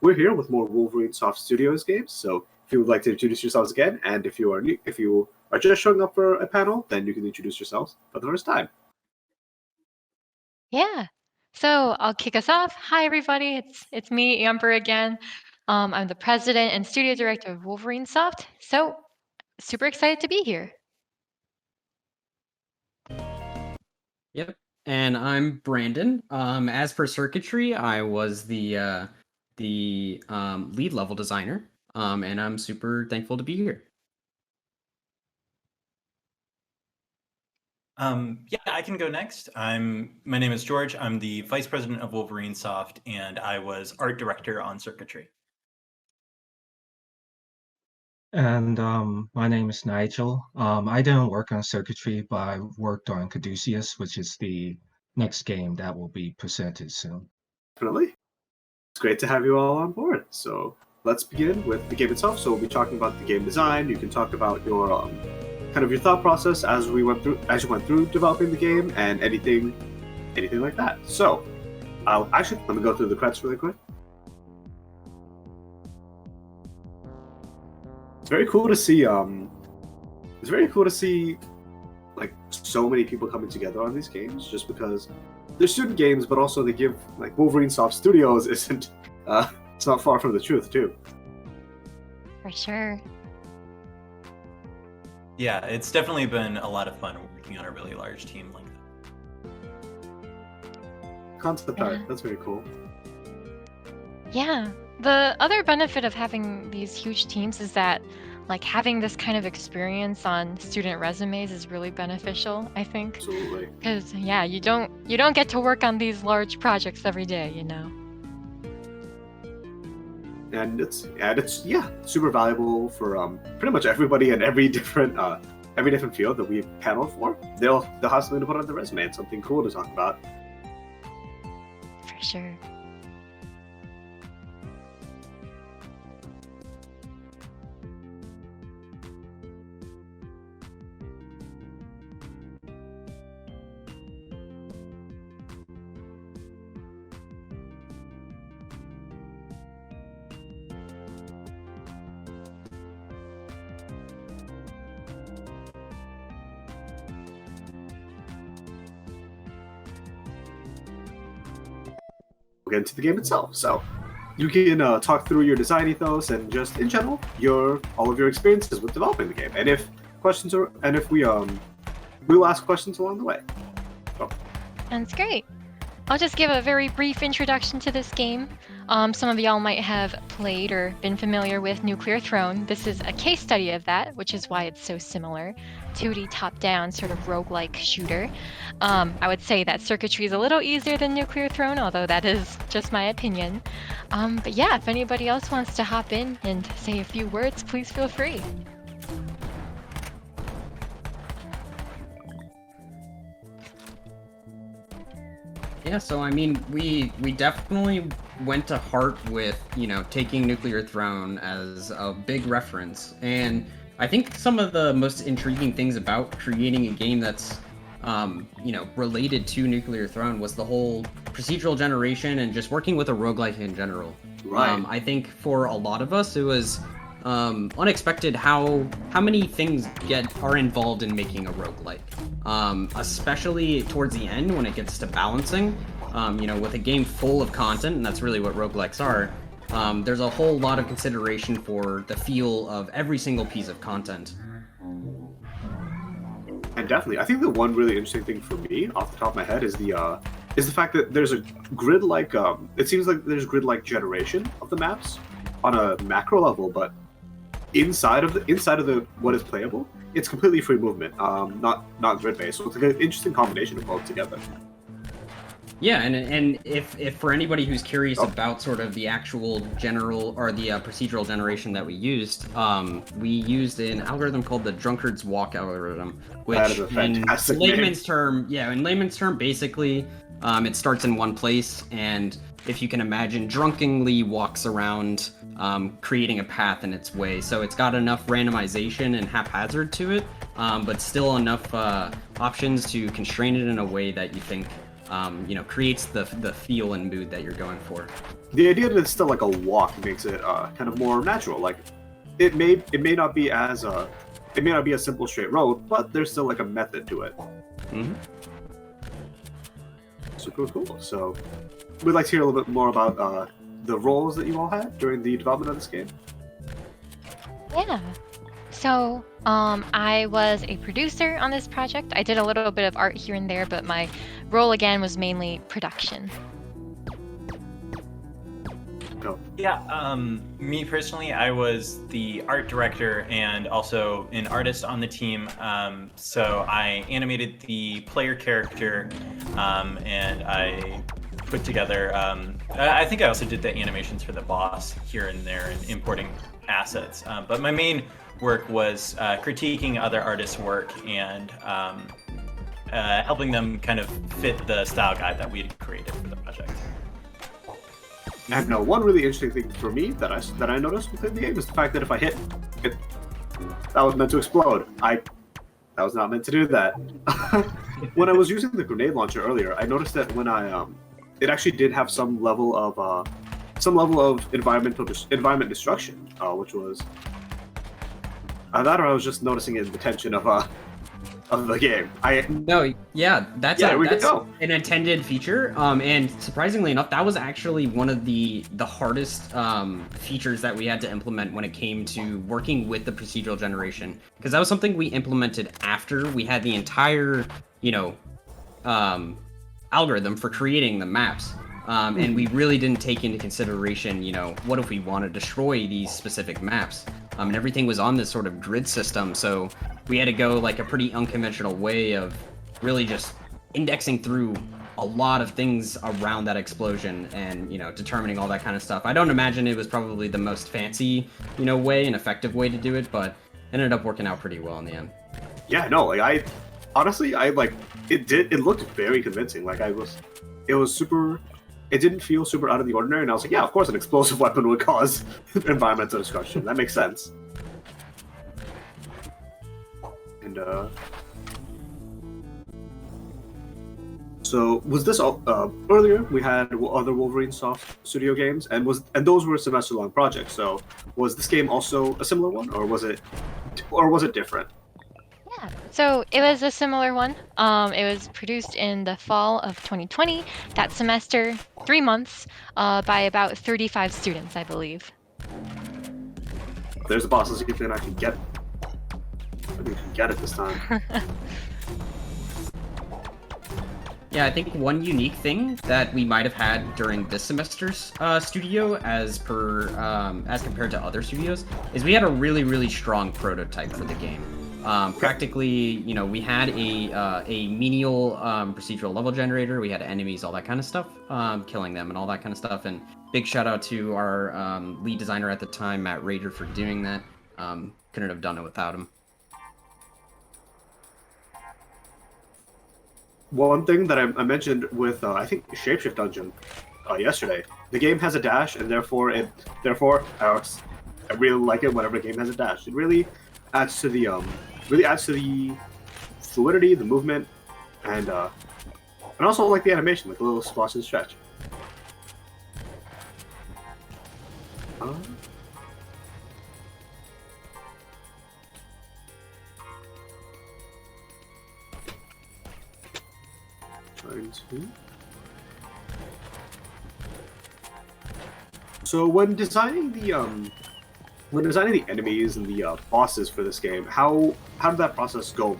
we're here with more Wolverine Soft Studios games. So if you would like to introduce yourselves again, and if you are just showing up for a panel, then you can introduce yourselves for the first time. Yeah. So I'll kick us off. Hi, everybody. It's me, Amber, again. I'm the president and studio director of Wolverine Soft. So super excited to be here. Yep. And I'm Brandon. As per Circuitry, I was the lead level designer. And I'm super thankful to be here. Yeah, I can go next. My name is George. I'm the vice president of Wolverine Soft, and I was art director on Circuitry. And my name is Nigel. I didn't work on Circuitry, but I worked on Caduceus, which is the next game that will be presented soon. Definitely. It's great to have you all on board. So let's begin with the game itself. So we'll be talking about the game design. You can talk about your kind of your thought process as you went through developing the game, and anything like that. So let me go through the credits really quick. It's very cool to see. Like so many people coming together on these games, just because they're student games, but also they give like Wolverine Soft Studios isn't. It's not far from the truth too. For sure. Yeah, it's definitely been a lot of fun working on a really large team like that. Concept art, that's very cool. Yeah. The other benefit of having these huge teams is that like having this kind of experience on student resumes is really beneficial, I think. Absolutely. Because yeah, you don't get to work on these large projects every day, you know. And it's super valuable for pretty much everybody in every different field that we've paneled for. They'll have something to put on their resume and something cool to talk about. For sure. We'll get into the game itself. So you can talk through your design ethos and just in general all of your experiences with developing the game. And if we'll ask questions along the way. So. That's great. I'll just give a very brief introduction to this game. Some of y'all might have played or been familiar with Nuclear Throne. This is a case study of that, which is why it's so similar. 2D top-down sort of roguelike shooter. I would say that Circuitry is a little easier than Nuclear Throne, although that is just my opinion. But yeah, if anybody else wants to hop in and say a few words, please feel free. Yeah, so I mean, we definitely went to heart with, taking Nuclear Throne as a big reference. And I think some of the most intriguing things about creating a game that's, related to Nuclear Throne was the whole procedural generation and just working with a roguelike in general. Right. I think for a lot of us, it was unexpected how many things are involved in making a roguelike. Especially towards the end when it gets to balancing. With a game full of content, and that's really what roguelikes are, there's a whole lot of consideration for the feel of every single piece of content. And definitely, I think the one really interesting thing for me, off the top of my head, is the fact that there's a grid-like. It seems like there's grid-like generation of the maps on a macro level, but inside of the what is playable, it's completely free movement, not grid-based. So it's like an interesting combination of both together. Yeah, and if for anybody who's curious about sort of the actual general or the procedural generation that we used an algorithm called the Drunkard's Walk algorithm, which in layman's term, basically, it starts in one place, and if you can imagine, drunkenly walks around, creating a path in its way. So it's got enough randomization and haphazard to it, but still enough options to constrain it in a way that you think creates the feel and mood that you're going for. The idea that it's still like a walk makes it kind of more natural. Like it may not be as it may not be a simple straight road, but there's still like a method to it. Mm-hmm. Super cool. So we'd like to hear a little bit more about the roles that you all had during the development of this game. Yeah. So, I was a producer on this project. I did a little bit of art here and there, but my role again was mainly production. Go. Yeah, me personally, I was the art director and also an artist on the team. So I animated the player character, and I put together, I think I also did the animations for the boss here and there and importing assets. But my main work was critiquing other artists' work and helping them kind of fit the style guide that we had created for the project. And now, one really interesting thing for me that I noticed within the game is the fact that if I hit it, that was meant to explode. That was not meant to do that. When I was using the grenade launcher earlier, I noticed that when it actually did have some level of environment destruction, which was that, or I was just noticing it in the tension of the game. That's an intended feature. And surprisingly enough, that was actually one of the hardest features that we had to implement when it came to working with the procedural generation, because that was something we implemented after we had the entire algorithm for creating the maps. And we really didn't take into consideration, what if we want to destroy these specific maps? And everything was on this sort of grid system, so we had to go like a pretty unconventional way of really just indexing through a lot of things around that explosion and, determining all that kind of stuff. I don't imagine it was probably the most fancy, way and effective way to do it, but it ended up working out pretty well in the end. Yeah, no, like it looked very convincing. Like it didn't feel super out of the ordinary, and I was like, yeah, of course an explosive weapon would cause environmental destruction. That makes sense. And, so was this all, earlier we had other Wolverine Soft studio games, and those were semester-long projects, so was this game also a similar one, or was it different? Yeah, so it was a similar one. It was produced in the fall of 2020, that semester, 3 months, by about 35 students, I believe. There's a boss. Let's see if I can get it this time. Yeah, I think one unique thing that we might have had during this semester's studio, as compared to other studios, is we had a really, really strong prototype for the game. Practically, we had a menial procedural level generator. We had enemies, all that kind of stuff, killing them and all that kind of stuff. And big shout out to our lead designer at the time, Matt Rader, for doing that. Couldn't have done it without him. One thing that I mentioned with I think Shapeshift Dungeon yesterday, the game has a dash, and therefore I really like it whenever a game has a dash. It really adds to the fluidity, the movement, and also like the animation, like a little splash and stretch. So when designing the enemies and the bosses for this game, how did that process go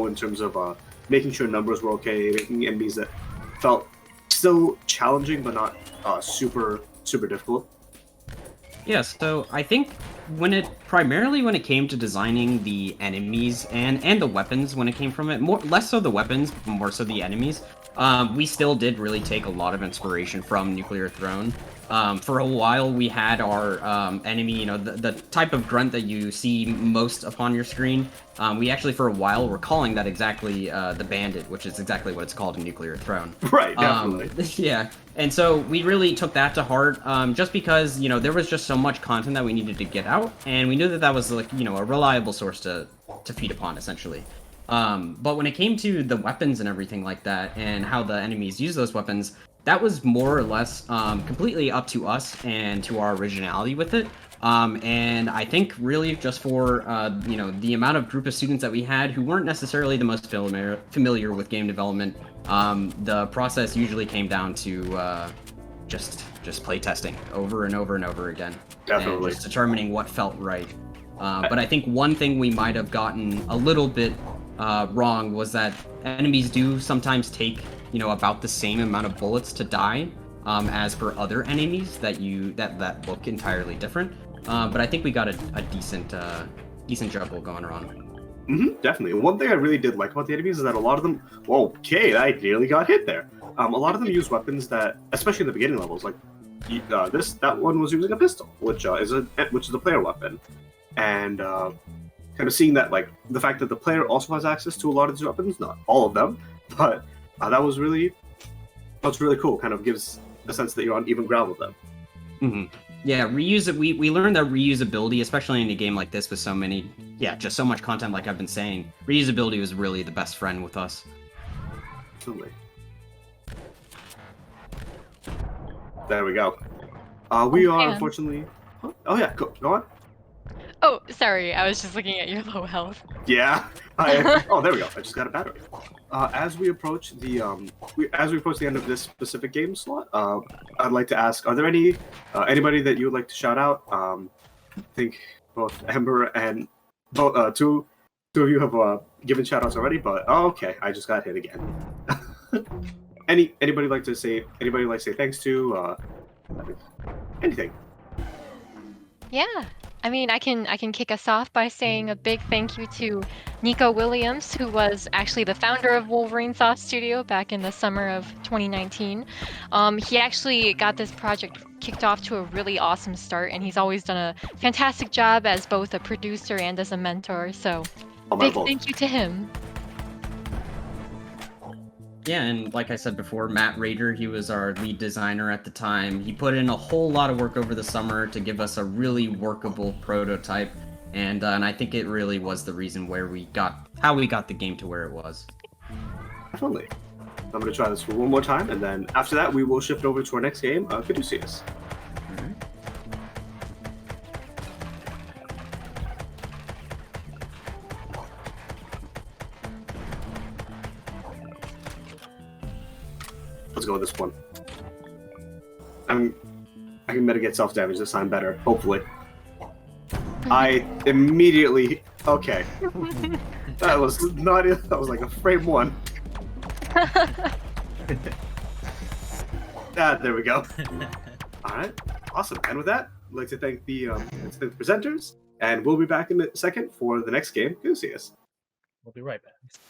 in terms of making sure numbers were okay, making enemies that felt still challenging but not super difficult? Yeah, so I think when it came to designing the enemies and the weapons, when it came from it, less so the weapons, more so the enemies, we still did really take a lot of inspiration from Nuclear Throne. For a while, we had our enemy, the type of grunt that you see most upon your screen. We actually, for a while, were calling that exactly the Bandit, which is exactly what it's called in Nuclear Throne. Right, definitely. Yeah, and so we really took that to heart, just because, there was just so much content that we needed to get out, and we knew that was, like, a reliable source to feed upon, essentially. But when it came to the weapons and everything like that, and how the enemies use those weapons, that was more or less completely up to us and to our originality with it. And I think really just for the amount of group of students that we had who weren't necessarily the most familiar with game development, the process usually came down to just play testing over and over and over again. Definitely. And just determining what felt right. But I think one thing we might have gotten a little bit wrong was that enemies do sometimes take about the same amount of bullets to die as for other enemies that look entirely different. But I think we got a decent juggle going on. Definitely. One thing I really did like about the enemies is that a lot of them. Whoa, okay, I nearly got hit there. A lot of them use weapons that, especially in the beginning levels, like that one was using a pistol, which is a player weapon, and kind of seeing that, like, the fact that the player also has access to a lot of these weapons, not all of them, but that was really cool. Kind of gives a sense that you're on even ground with them. Yeah, we learned that reusability, especially in a game like this with so much content, like I've been saying, reusability was really the best friend with us. Absolutely. There we go. We are unfortunately. Huh? Oh yeah, go on. Oh, sorry. I was just looking at your low health. Yeah. Oh, there we go. I just got a battery. As we approach the end of this specific game slot, I'd like to ask: are there anybody that you would like to shout out? I think both Amber and both two of you have given shout outs already, but okay, I just got hit again. Anybody like to say thanks to? Anything? Yeah. I mean, I can kick us off by saying a big thank you to Nico Williams, who was actually the founder of Wolverine Soft Studio back in the summer of 2019. He actually got this project kicked off to a really awesome start, and he's always done a fantastic job as both a producer and as a mentor. So, big thank you to him. Yeah, and like I said before, Matt Rader, he was our lead designer at the time. He put in a whole lot of work over the summer to give us a really workable prototype, and I think it really was the reason how we got the game to where it was. Definitely. I'm going to try this one more time, and then after that, we will shift over to our next game, Caduceus. Let's go with this one. I can better get self-damage this time better, hopefully. I immediately... Okay. That was like a frame one. There we go. Alright, awesome. And with that, I'd like to thank the presenters, and we'll be back in a second for the next game, Caduceus. We'll be right back.